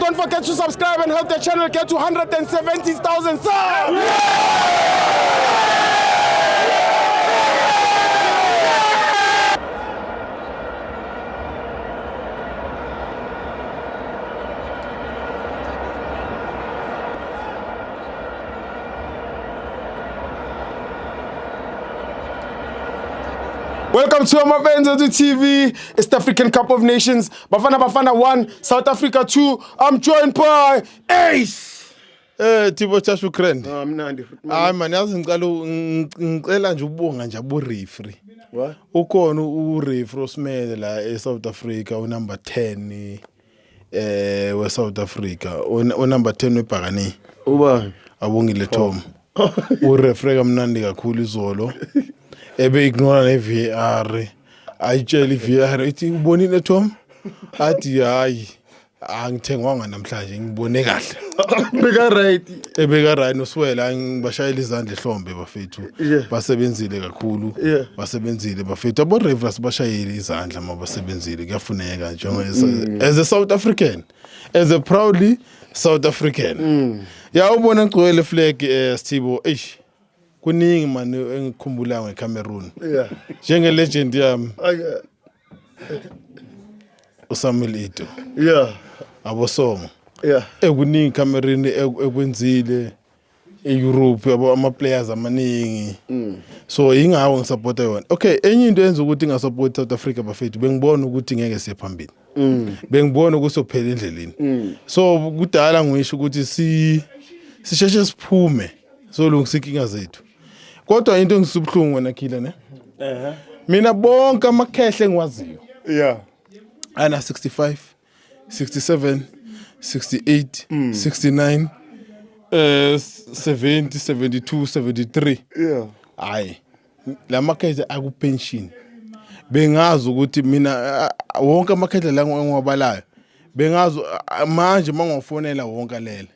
don't forget to subscribe and help the channel get to 170,000 subs. Welcome to Amavenza TV. It's the African Cup of Nations. Bafana 1, South Africa 2. I'm joined by Ace. Thibo Chashu Kren. Mnandi. Man yazi ngicela nje ubonga nje abo referee. What? Ukhona ureferee osimele la eSouth Africa unumber 10 we South Africa. Unumber 10 weBhakani. Ubani? Abongile Tom. Ureferee kamnandi kakhulu izolo. Ebe ignore ne VAR. Ayitshela iVAR ithi ubonile Tom? Athi hayi. Angithengwanga namhlanje ngibone kahle. Beka right. Ebeka right noswela ngibashayela izandla ehlombe bafethu. Basebenzile kakhulu. Basebenzile bafethu. Abo referees bashayela izandla mabasebenzile kuyafuneka njengoba as a South African. As a proudly South African. Ya ubona ngcwele flag Sithibo eish. Kuningi manje engikhumbula ngeCameroon. Njenge legend yami. uSamuel Ito. Abosongo. Ekuningi Cameroon ekwenzile eEurope ama players amaningi. So ingawo ngisupporta yona. Okay, enye into yenza ukuthi ngasupport South Africa bafethu bengibona ukuthi ngeke siye phambili. Bengibona ukuthi sophela endleleni. So kudala ngisho ukuthi sisheshe siphume solungisa inkinga zethu. Kodwa into engisubhlungu wena Khila ne? Mina bonke amakhehle engiwaziyo. Ana 65, 67, 68, 69, 70, 72, 73. Hayi. La makhehle akupension. Bengazi ukuthi mina wonke amakhehle la ngiwabalayo. Bengazi manje mangifonela wonke lele.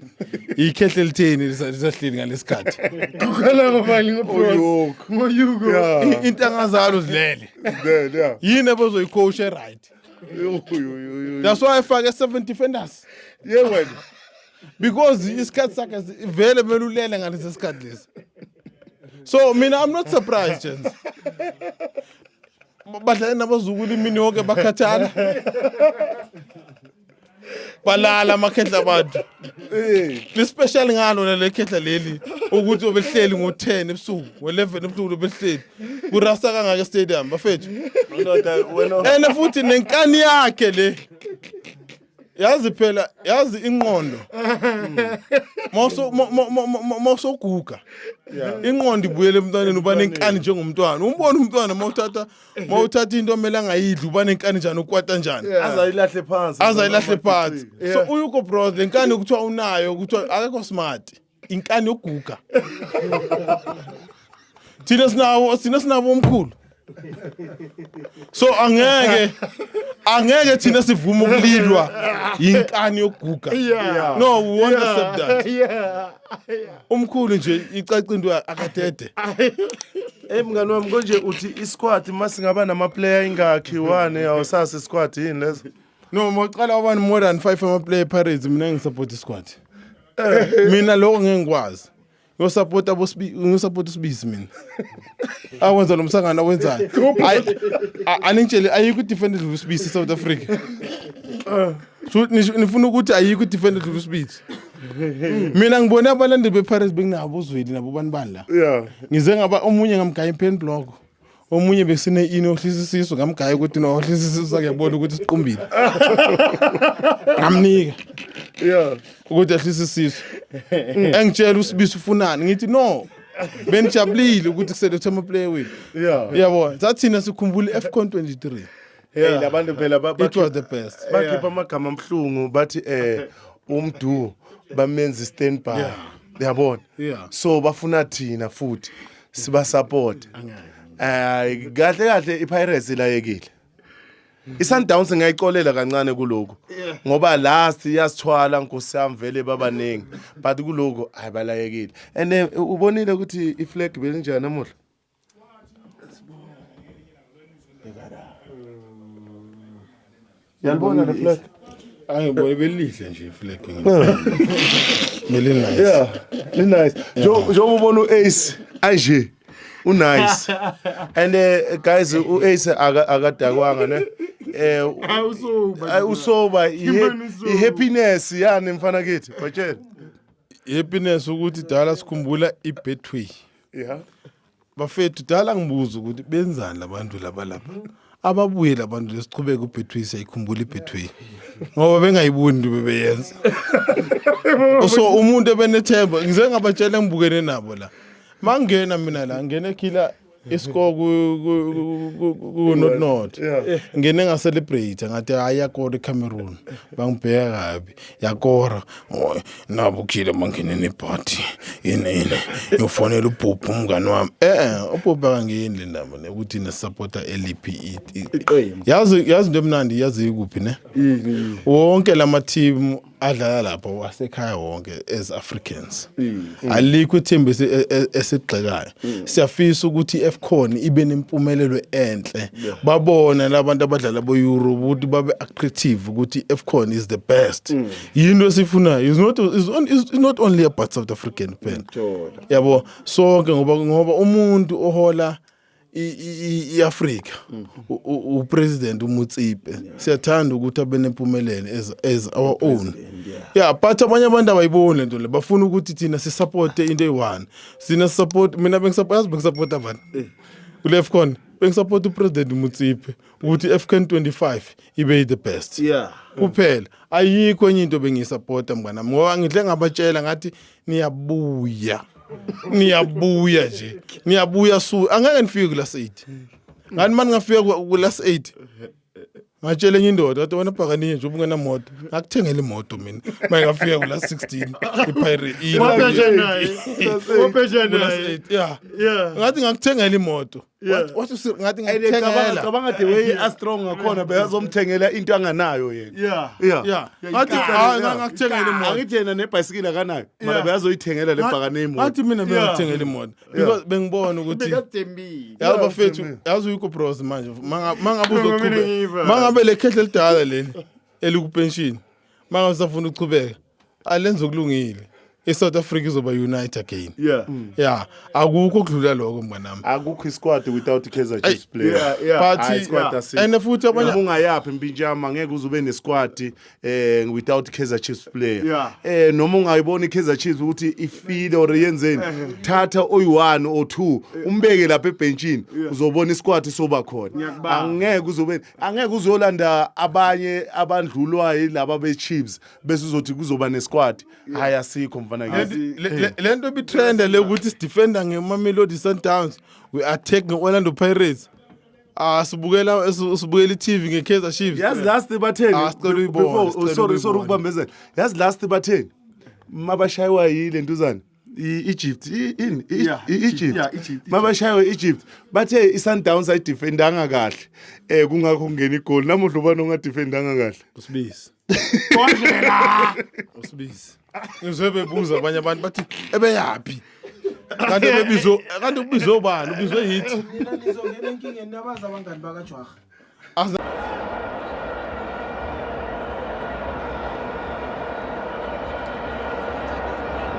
Ikhehle litheni lisahleli ngalesikhathi. Ukhala ngobani ngopros. Ngoyugo. Into angazalo zilele. Yini abazoyicoach right? That's why I fake 7 defenders. Wena. Because isikhathi sakhe vele kumele ulele ngalesi sikhathi lesi. So mina I'm not surprised Jens. Badlala nabazukulu imini yonke bakhathala. Balala amakhetla abantu. Special ngalo le khetla leli ukuthi obehleli ngo10 ebusuku, ngo11 ebusuku behleli. Kurasa kangaka stadium bafethu. Ene futhi nenkani yakhe le. Yazi phela, yazi ingqondo. Mawuso guga. Ingqondo ibuyele emntwaneni uba nenkani njengomntwana. Umbona umntwana mawuthatha into omela ngayidli uba nenkani njani ukwata njani. Azayilahle phansi. So uyuko bros lenkani ukuthiwa unayo ukuthiwa akekho smart. Inkani yoguga. Thina sinabo omkhulu. So angeke thina sivume ukulilwa inkani yoguga. No, we won't accept that. Umkhulu nje icaca into akadede. Mngani wami konje uthi isquad masingaba nama player ingakhi wane awusase squad yini lezo? No, maqala abantu more than 5 ama player Pirates mina ngisupport isquad. Mina lokho ngeke ngikwazi. Yo support ngisupport usibisi mina. Awenza lomsangana wenzayo. Aningitshele ayikho defender usibisi South Africa. So nifuna ukuthi ayikho defender usibisi. Mina ngibona abalandeli beParis benginabo uzweli nabo banibani la. Ngize ngaba omunye ngamgaya ipen block. Omunye besine ino hlisisiso ngamgaya ukuthi no hlisisiso sakuyabona ukuthi siqumbile. Ngamnika. Ukuthi ahlisisiso. Engitshela usibisi ufunani ngithi no. Benijabulile ukuthi kuselethe ama player wethu. Yabo, sathina sikhumbula iAfcon 23. Labantu phela It was the best. bakhipha amagama amhlungu bathi umdu bamenza standby. Yabona. So bafuna thina futhi siba support. Kahle iPirates ilayekile. iSundowns ngayicolela kancane kuloko. Ngoba last yasithwala nkosiyami vele babaningi. But kuloko ayibalayekile. And ubonile ukuthi iflag belinjani namuhla? Yalibona le flag? Angibone belihle nje iflag mele nice. Yeah, ni nice. Jo ubona uAce anje. Unice. And guys uAce akadakwanga ne. Usoba ihappiness yani mfana kithi. Batshela. Happiness ukuthi dala sikhumbula iBetway. Yeah. Bafethu dala ngibuza ukuthi benzani labantu lapha. Ababuye labantu lesiqhubeka uBetway sayikhumbula iBetway. Ngoba bengayiboni into bebeyenza. So umuntu ebenethemba ngize ngabatshela ngibukene nabo la. Mangena mina la ngene killer iscore ku not. Ngene nga celebrate ngathi ayakora eCameroon. Bangibheka kabi. Yakora. Nabo killer mangene neparty. Yini. Ufonela uBhubhu umngani wami. uBhubhu akangeni le ndaba ukuthi ne supporter LPE. Yazi into emnandi yazi kuphi ne? Wonke lama team adlala lapha wasekhaya wonke as Africans. Alikho ithemba esigxekayo. Siyafisa ukuthi iAFCON ibe nempumelelo enhle. Babona labantu abadlala boEurope ukuthi babe active ukuthi iAFCON is the best. Yinto sifunayo. It's not only about South African pen. Yabo sonke ngoba umuntu ohola iAfrika upresident uMutsipe siyathanda ukuthi abe nempumelelo as our own. Yeah, but abanye abantu abayiboni lento le bafuna ukuthi thina si support into eyi-1. Sina support mina bengisupport abantu. KuleAFCON bengisupport upresident uMutsipe ukuthi iAFCON 25 ibe the best. Yeah. Kuphela ayikho enye into bengisupport mngana ngoba ngidle ngabatshela ngathi niyabuya nje niyabuya angeke nifike kula 8 ngani manje ngafika kula 8 ngatshela enye indoda wathi wena phakaniye nje ubungena moto ngakuthengela imoto mina manje ngafika kula 16 iPirate yeah ngathi ngakuthengela imoto what ngathi ngakuthengela cabanga the way a strong ngakhona beyazomthengela into anganayo yena yeah ngathi ngakuthengela imoto angithi yena nebicycle akanayo mara beyazoyithengela lebhakane imoto ngathi mina bengakuthengela imoto because bengibona ukuthi yazi bafethu yazi uyikho pros manje mangabe uzoqhubeka mangabe lekhehle lidala leli elikupension mangabe usafuna ukuchubeka alenze okulungile eSouth Africa izoba unite again. Yeah. Akukho okudlula lokho mnganami. Akukho isquad without Kaizer Chiefs player. But and futhi abanye ungayaphi impinjama ngeke uzube nesquad without Kaizer Chiefs player. Noma ungayibona iKaizer Chiefs ukuthi ifeed or yenzeni thatha oyi1 or 2 umbeke lapha ebenchini uzobona isquad soba khona. Angeke uzolanda abanye abandlulwayo laba beChiefs bese uzothi kuzoba nesquad. Haya sikho lento bitrend le ukuthi sidefenda ngeMamelodi Sundowns we attack ngeOrlando Pirates sibukela iTV ngeKaizer Chiefs yazi last batheni before sorry ukubambezela yazi last batheni mabashaywa yile ntuzana Egypt mabashaywa Egypt bathe iSundowns ayidefendanga kahle kungakho kungena igoal namuhla ubani ongadefendanga kahle usibisi ngizobebuza abanye abantu bathi ebeyapi kanti ubizwe bani ubizwe yithi mina nizongena enkingeni nabaza abangani bakaJwaga